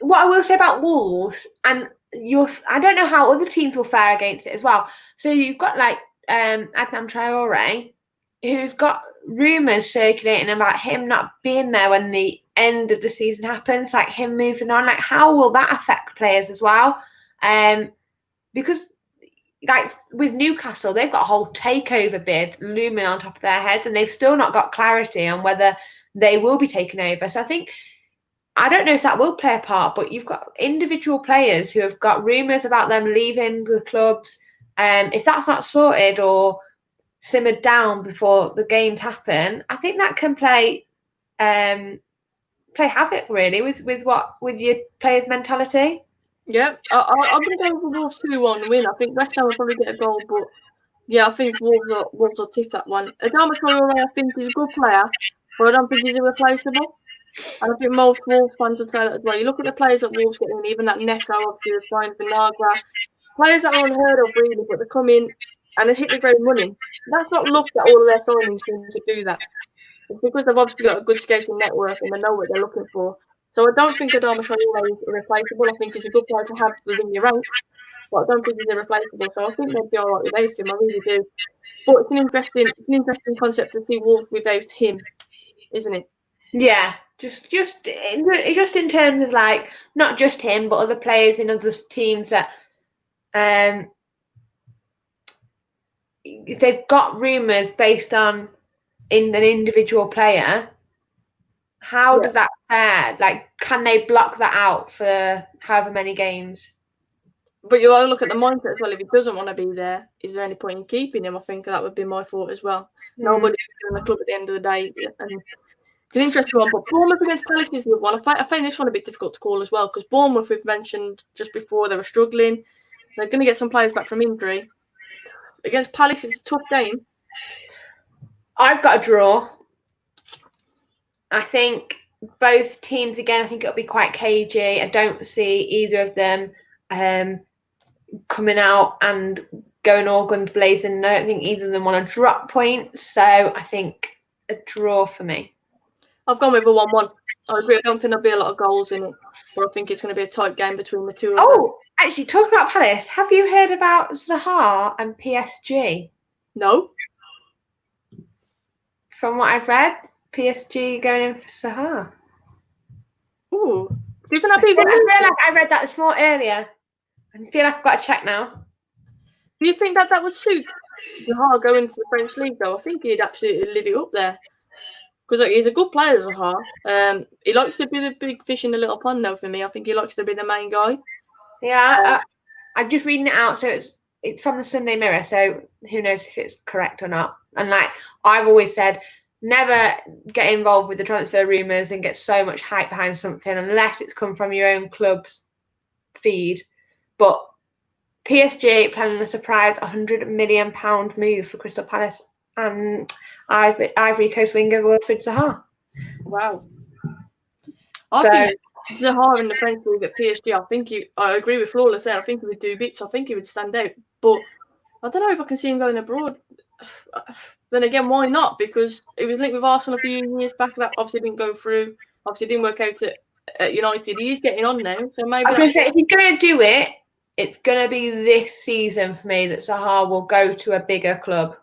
what I will say about Wolves, and I don't know how other teams will fare against it as well. So you've got like Adnan Traore, who's got rumours circulating about him not being there when the end of the season happens, like him moving on. Like, how will that affect players as well? Because like with Newcastle, they've got a whole takeover bid looming on top of their heads, and they've still not got clarity on whether they will be taken over. So I don't know if that will play a part, but you've got individual players who have got rumours about them leaving the clubs. If that's not sorted or simmered down before the games happen, I think that can play havoc really with your players' mentality. Yeah, I'm going to go with Wolves 2-1 win. I think West Ham will probably get a goal, but yeah, I think Wolves will tip that one. Adama Traore, I think he's a good player, but I don't think he's irreplaceable. And I think most Wolves fans would say that as well. You look at the players that Wolves get in, even that Neto, obviously, was fine, Vinagre, players that are unheard of really, but they come in and they hit the ground running. That's not luck that all of their signings seem to do that. It's because they've obviously got a good scouting network and they know what they're looking for. So I don't think Adama Traore is irreplaceable. I think he's a good player to have within your ranks, but I don't think he's irreplaceable. So I think they'd be all right without him. I really do. But it's an interesting concept to see Wolves without him, isn't it? Yeah, just in terms of like not just him, but other players in other teams that if they've got rumours based on in an individual player. How does that fare? Like, can they block that out for however many games? But you ought to look at the mindset as well. If he doesn't want to be there, is there any point in keeping him? I think that would be my thought as well. Nobody's in the club at the end of the day. And it's an interesting one. But Bournemouth against Palace is the one. I find this one a bit difficult to call as well, because Bournemouth, we've mentioned just before, they were struggling. They're going to get some players back from injury. Against Palace, it's a tough game. I've got a draw. I think both teams, again, I think it'll be quite cagey. I don't see either of them coming out and going all guns blazing. I don't think either of them want to drop points. So I think a draw for me. I've gone with a 1-1. I agree. I don't think there'll be a lot of goals in it, but I think it's going to be a tight game between the two of them. Oh, actually, talking about Palace, have you heard about Zaha and PSG? No. From what I've read, PSG going in for Zaha. Ooh. Do you think that'd be I feel like I read that this morning earlier. I feel like I've got to check now. Do you think that would suit Zaha going to the French league, though? I think he'd absolutely live it up there. Because he's a good player, Zaha. He likes to be the big fish in the little pond, though, for me. I think he likes to be the main guy. Yeah, I'm just reading it out. So it's from the Sunday Mirror. So who knows if it's correct or not. And like I've always said, never get involved with the transfer rumours and get so much hype behind something unless it's come from your own club's feed. But PSG planning a surprise £100 million move for Crystal Palace and Ivory Coast winger Wilfried Zaha. Wow. I think Zaha in the French league at PSG, I agree with Flawless there. I think he would do bits. I think he would stand out. But I don't know if I can see him going abroad. then again, why not? Because it was linked with Arsenal a few years back. That obviously didn't go through. Obviously didn't work out at United. He's getting on now, so maybe. I was going to say, if you're going to do it, it's going to be this season for me that Zaha will go to a bigger club.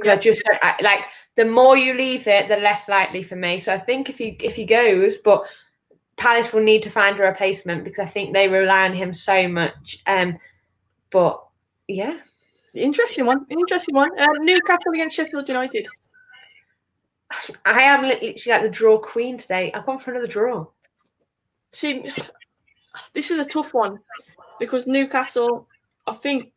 Yeah. Like the more you leave it, the less likely for me. So I think if he goes, but Palace will need to find a replacement because I think they rely on him so much. But yeah, interesting one. Newcastle against Sheffield United. I am literally like the draw queen today. I've gone for another draw. See, this is a tough one because Newcastle, I think,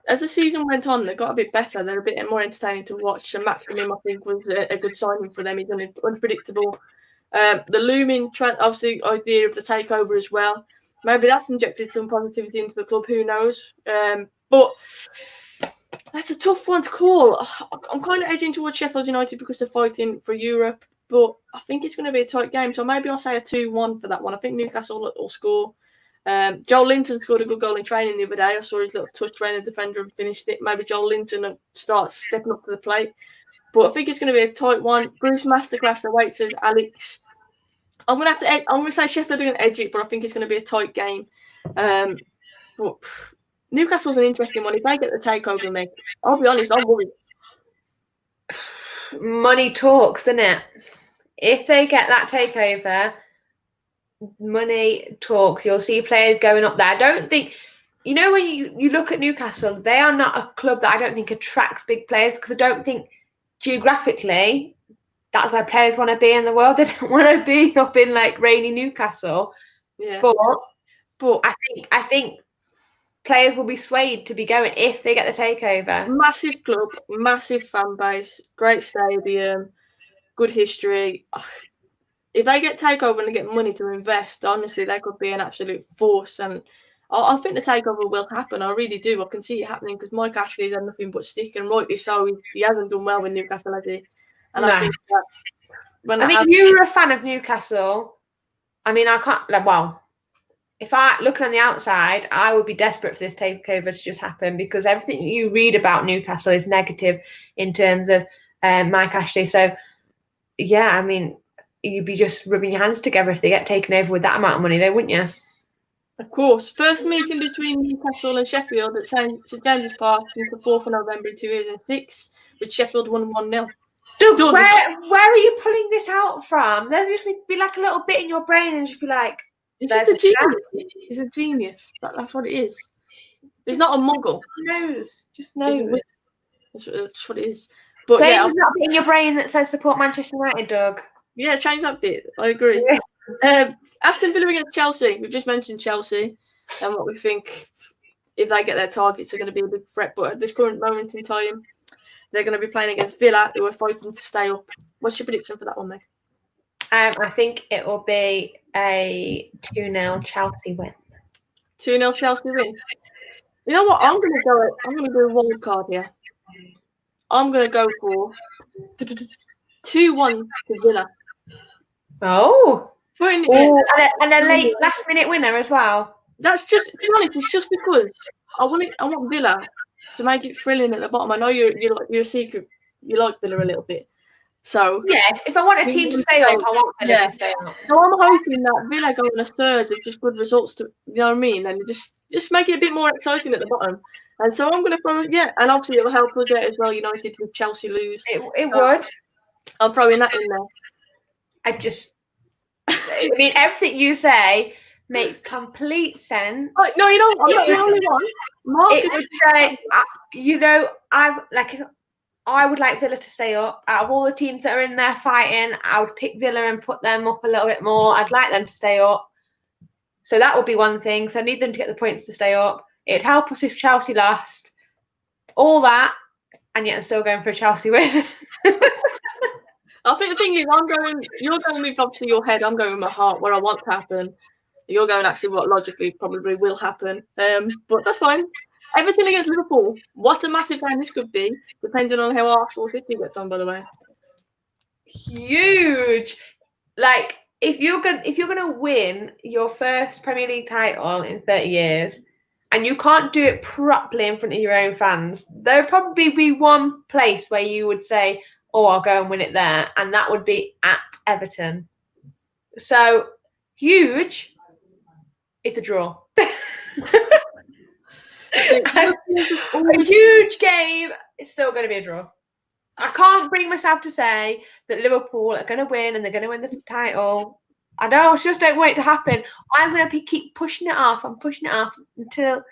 as the season went on, they got a bit better. They're a bit more entertaining to watch. And Maximum, I think, was a good signing for them. He's unpredictable. The looming, obviously, idea of the takeover as well. Maybe that's injected some positivity into the club. Who knows? But that's a tough one to call. I'm kind of edging towards Sheffield United because they're fighting for Europe. But I think it's going to be a tight game. So maybe I'll say a 2-1 for that one. I think Newcastle will score. Joel Linton scored a good goal in training the other day. I saw his little touch trainer defender and finished it. Maybe Joel Linton starts stepping up to the plate. But I think it's going to be a tight one. Bruce Masterclass awaits us, Alex. I'm going to say Sheffield are going to edge it, but I think it's going to be a tight game. But Newcastle's an interesting one. If they get the takeover, Meg, I'll be honest, I'm worried. Money talks, isn't it? If they get that takeover, money talks. You'll see players going up there. I don't think, when you look at Newcastle, they are not a club that I don't think attracts big players because I don't think geographically that's where players want to be in the world. They don't want to be up in like rainy Newcastle. Yeah. But I think players will be swayed to be going if they get the takeover. Massive club, massive fan base, great stadium, good history. If they get takeover and they get money to invest, honestly, they could be an absolute force. And I think the takeover will happen. I really do. I can see it happening because Mike Ashley's had nothing but stick, and rightly so. He hasn't done well with Newcastle, has he? And no. I think that if you were a fan of Newcastle, I mean, I can't. Well, if I looking on the outside, I would be desperate for this takeover to just happen because everything you read about Newcastle is negative in terms of Mike Ashley. So, yeah, I mean, you'd be just rubbing your hands together if they get taken over with that amount of money, though, wouldn't you? Of course. First meeting between Newcastle and Sheffield at St James's Park since the 4th of November 2006, with Sheffield won 1-0. Doug, where are you pulling this out from? There's just be like a little bit in your brain and just be like, it's just a genius. It's a genius. That's what it is. It's not a muggle. Just knows. That's what it is. But there's not a bit in your brain that says support Manchester United, Doug. Yeah, change that bit. I agree. Aston Villa against Chelsea. We've just mentioned Chelsea and what we think if they get their targets are going to be a big threat. But at this current moment in time, they're going to be playing against Villa, who are fighting to stay up. What's your prediction for that one, Meg? I think it will be a 2-0 Chelsea win. 2-0 Chelsea win. You know what? I'm going to do a wild card here. I'm going to go for 2-1 to Villa. Oh. And a late last-minute winner as well. That's just, to be honest, it's just because I want Villa to make it thrilling at the bottom. I know you're a secret. You like Villa a little bit. So yeah, if I want a team to stay up, I want Villa to stay up. So I'm hoping that Villa go on a surge of just good results to, you know what I mean, and just make it a bit more exciting at the bottom. And so I'm going to throw, and obviously it'll help us out as well. United with Chelsea lose. It would. I'm throwing that in there. I mean, everything you say makes complete sense. Oh, no, you know, I'm not the only one. It would say, I would like Villa to stay up. Out of all the teams that are in there fighting, I would pick Villa and put them up a little bit more. I'd like them to stay up. So that would be one thing. So I need them to get the points to stay up. It'd help us if Chelsea lost. All that, and yet I'm still going for a Chelsea win. I think the thing is, you're going with obviously your head, I'm going with my heart, where I want to happen. You're going actually what logically probably will happen. But that's fine. Everton against Liverpool. What a massive game this could be, depending on how Arsenal City gets on, by the way. Huge. Like, if you're gonna win your first Premier League title in 30 years, and you can't do it properly in front of your own fans, there would probably be one place where you would say, oh, I'll go and win it there, and that would be at Everton. So, huge, it's a draw. A huge game, it's still going to be a draw. I can't bring myself to say that Liverpool are going to win and they're going to win the title. I know, I just don't want it to happen. I'm going to keep pushing it off and pushing it off until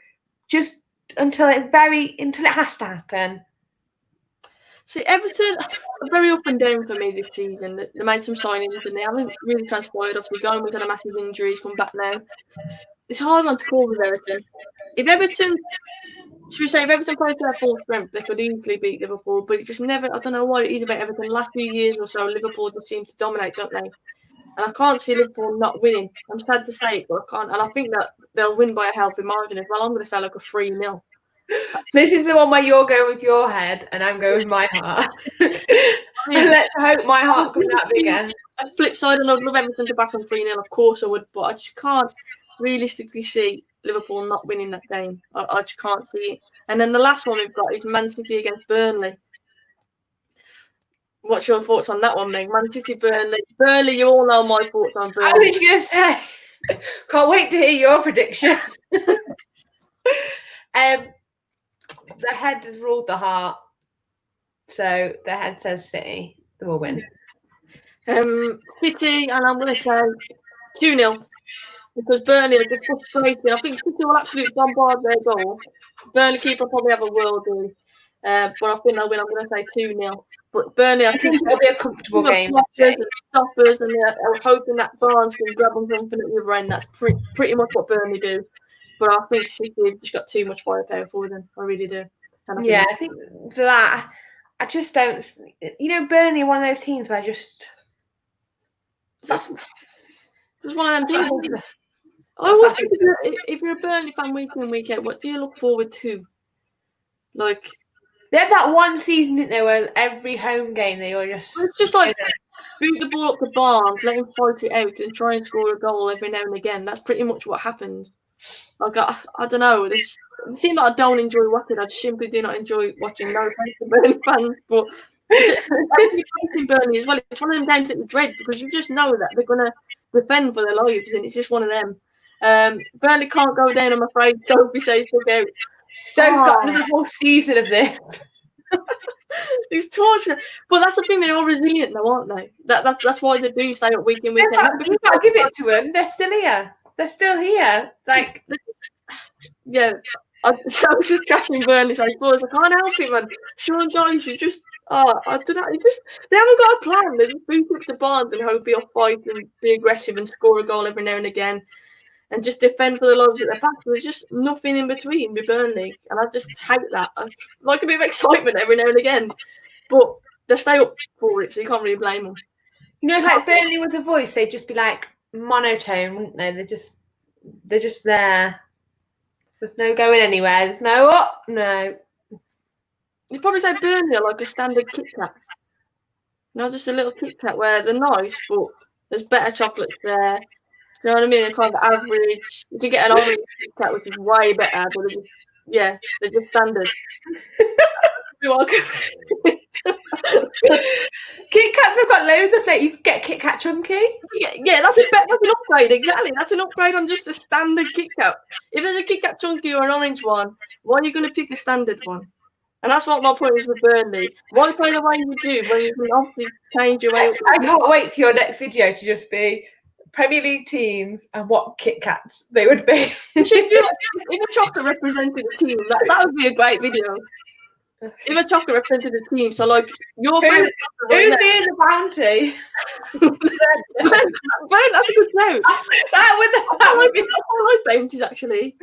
it has to happen. See, Everton are very up and down for me this season. They made some signings and they haven't really transpired. Obviously, Gomez had a massive injury, he's come back now. It's a hard one to call with Everton. If Everton plays to their full strength, they could easily beat Liverpool, but it just never, I don't know what it is about Everton. The last few years or so, Liverpool just seem to dominate, don't they? And I can't see Liverpool not winning. I'm sad to say it, but I can't. And I think that they'll win by a healthy margin as well. I'm going to say like a 3-0. This is the one where you're going with your head and I'm going with my heart. Let's hope my heart comes out bigger. On the flip side, and I'd love Everton to back on 3-0, of course I would, but I just can't realistically see Liverpool not winning that game. I just can't see it. And then the last one we've got is Man City against Burnley. What's your thoughts on that one, Meg? Man City, Burnley. Burnley, you all know my thoughts on Burnley. I was going to say, can't wait to hear your prediction. The head has ruled the heart. So the head says City. They will win. City, and I'm going to say 2-0. Because Burnley are just frustrated. I think City will absolutely bombard their goal. Burnley keeper probably have a world do. But I think they'll win. I'm going to say 2-0. But Burnley, I think it'll be a comfortable game. Stoppers, and they're hoping that Barnes can grab them something at the other end. That's pretty much what Burnley do. But I think City have just got too much firepower for them. I really do. I think for that, I just don't. Burnley are one of those teams where that's one of them teams. I always think if you're a Burnley fan week in, week out, what do you look forward to? Like, they had that one season, didn't they, where every home game they were just... It's just like boot the ball up to Barnes, let him fight it out and try and score a goal every now and again. That's pretty much what happens. Like, I don't know. It seems like I don't enjoy watching. I just simply do not enjoy watching. No offense to Burnley fans, but it's Burnley as well. It's one of them games that you dread because you just know that they're going to defend for their lives, and it's just one of them. Burnley can't go down, I'm afraid. Sophie says to go. Soph's got another whole season of this. It's torture. But that's the thing, they are resilient though, aren't they? That's why they do stay up week in, week out. You've got to give it to them. They're still here. They're still here. Like, yeah. I was just trashing Burnley, so I can't help it, man. Sean Dyche, you just, I don't know, they haven't got a plan. They just boot up to Barnes and hope he'll fight and be aggressive and score a goal every now and again and just defend for the lives at their back. There's just nothing in between with Burnley, and I just hate that. I like a bit of excitement every now and again, but they stay up for it, so you can't really blame them. If like Burnley was a voice, they'd just be like monotone, wouldn't they? They're just there. There's no going anywhere. There's no up. No. You'd probably say Burnley are like a standard Kit Kat. Just a little Kit Kat where they're nice, but there's better chocolates there. You know what I mean? They're kind of average. You can get an orange Kit Kat, which is way better, but they're just standard. You're welcome. Kit Kats have got loads of flavor. You could get Kit Kat Chunky. Yeah, that's an upgrade, exactly. That's an upgrade on just a standard Kit Kat. If there's a Kit Kat Chunky or an orange one, why are you going to pick a standard one? And that's what my point is with Burnley. Why play the way you do when you can obviously change your way? I can't wait for your next video to just be Premier League teams and what Kit Kats they would be. If a chocolate represented a team, that would be a great video. If a chocolate represented a team, so like your favourite. Who's being the bounty? That's a good note. That would be. I like bounties actually,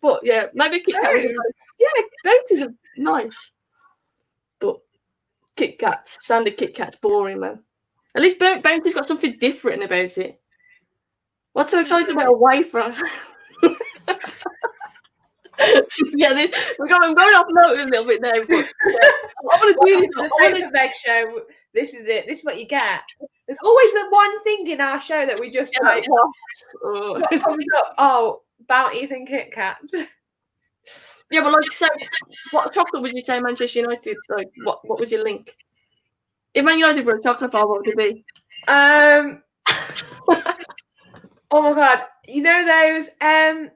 but yeah, maybe Kit Kat. Yeah, bounties are nice, but Kit Kats, standard Kit Kat's boring, man. At least bounty's got something different about it. What's so exciting about a wafer? Yeah, I'm going off note a little bit now, but I want to do this. The Soph and Meg show. This is it. This is what you get. There's always the one thing in our show that we just what comes up? Oh, bounties and Kit Kats. Yeah, but like, say, what chocolate would you say Manchester United? Like, what would you link? If Man United were a chocolate bar, what would it be? Oh my god, you know those? They're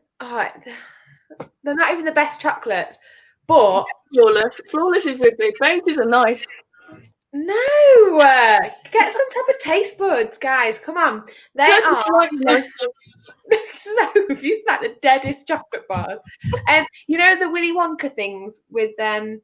not even the best chocolates, but Flawless is with me. Bounties are nice. no, get some proper taste buds, guys. Come on, they are. Nice. So if you like the deadest chocolate bars, you know the Willy Wonka things with like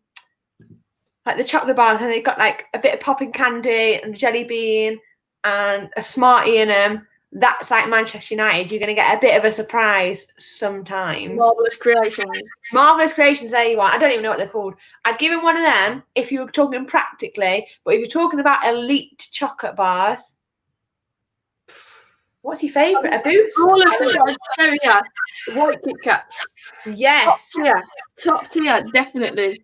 the chocolate bars, and they've got like a bit of popping candy and jelly bean and a Smartie in them. That's like Manchester United. You're going to get a bit of a surprise sometimes. Marvellous creations. Marvellous creations, there you are. I don't even know what they're called. I'd give him one of them if you were talking practically, but if you're talking about elite chocolate bars, what's your favourite? A Boost? Flawless is yeah. White Kit Kats. Yes. Top tier, definitely.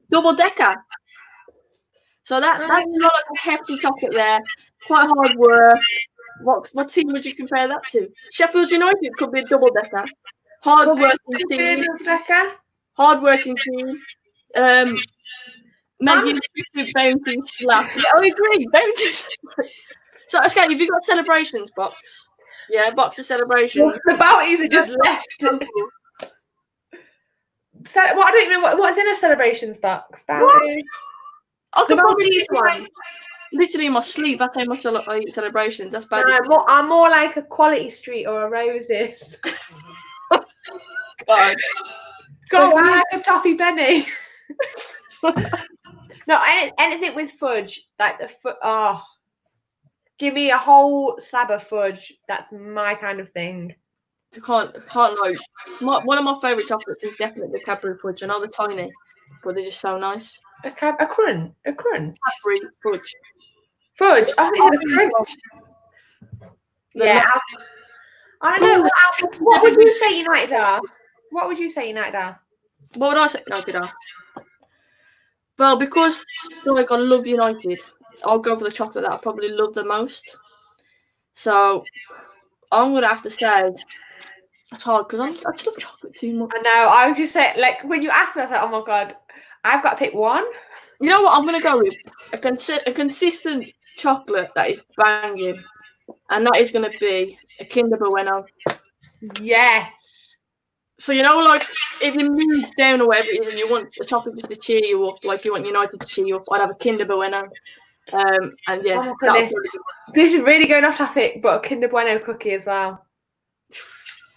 Double decker. So that's a lot of hefty chocolate there. Quite hard work. What team would you compare that to? Sheffield United could be a double decker. Hard working team. Hard working team. Maggie with bounties slap. Yeah, I agree. Bounties. So okay, have you got celebrations box? Yeah, box of celebrations. The bounties are just left. So what? I don't even know what's in a celebrations box. Bounties. I could probably eat one. Literally in my sleep. That's how much I eat celebrations. That's bad. No, I'm more like a Quality Street or a Roses. God. Like a Toffee Benny. No, anything with fudge, like the give me a whole slab of fudge. That's my kind of thing. Can't lie. One of my favourite chocolates is definitely the Cadbury fudge. I know they're tiny, but they're just so nice. A crunch. Cadbury fudge. Fudge. I think it's a crunch. Yeah. I don't know. What would you say United are? What would you say United are? What would I say United are? Well, because like I love United, I'll go for the chocolate that I probably love the most. So I'm gonna have to say it's hard because I just love chocolate too much. I know. I was just say, like, when you asked me, I was like, oh my god, I've got to pick one. You know what? I'm gonna go with a consistent chocolate that is banging, and that is gonna be a Kinder Bueno. Yes. So you know, like if your mood's down or whatever it is, and you want the chocolate just to cheer you up, like you want United to cheer you up, I'd have a Kinder Bueno. And yeah, this is really going off topic, but a Kinder Bueno cookie as well.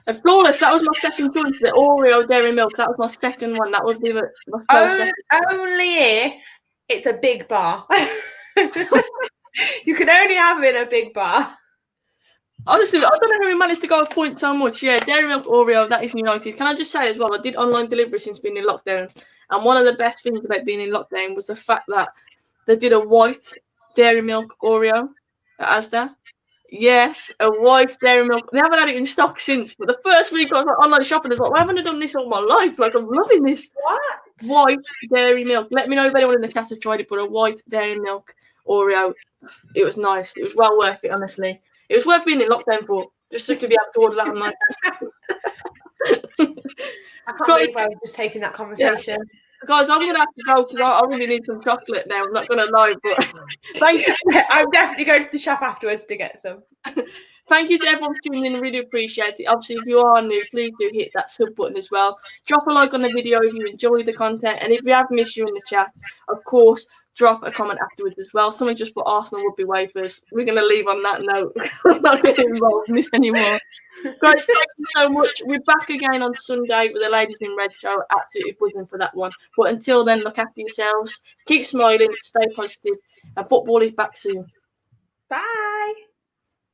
And Flawless, that was my second choice. The Oreo Dairy Milk, that was my second one. That would be my first. Only if it's a big bar. You can only have it in a big bar. Honestly, I don't know how we managed to go off point so much. Yeah, Dairy Milk Oreo, that is United. Can I just say as well, I did online delivery since being in lockdown. And one of the best things about being in lockdown was the fact that they did a white Dairy Milk Oreo at Asda. Yes, a white Dairy Milk. They haven't had it in stock since. But the first week I was like online shopping, I was like, why haven't I done this all my life? Like, I'm loving this. What? White Dairy Milk. Let me know if anyone in the chat has tried it, but a white Dairy Milk Oreo. It was nice. It was well worth it, honestly. It was worth being in lockdown for, just to be able to order that online. I can't believe I was just taking that conversation. Yeah. Guys, I'm going to have to go because I really need some chocolate now. I'm not going to lie, but thank you. I'm definitely going to the shop afterwards to get some. Thank you to everyone for tuning in. I really appreciate it. Obviously, if you are new, please do hit that sub button as well. Drop a like on the video if you enjoy the content. And if we have missed you in the chat, of course, drop a comment afterwards as well. Someone just put Arsenal would be wafers. We're going to leave on that note. I'm not getting involved in this anymore. Guys, thank you so much. We're back again on Sunday with the Ladies in Red show. Absolutely buzzing for that one. But until then, look after yourselves. Keep smiling. Stay positive. And football is back soon.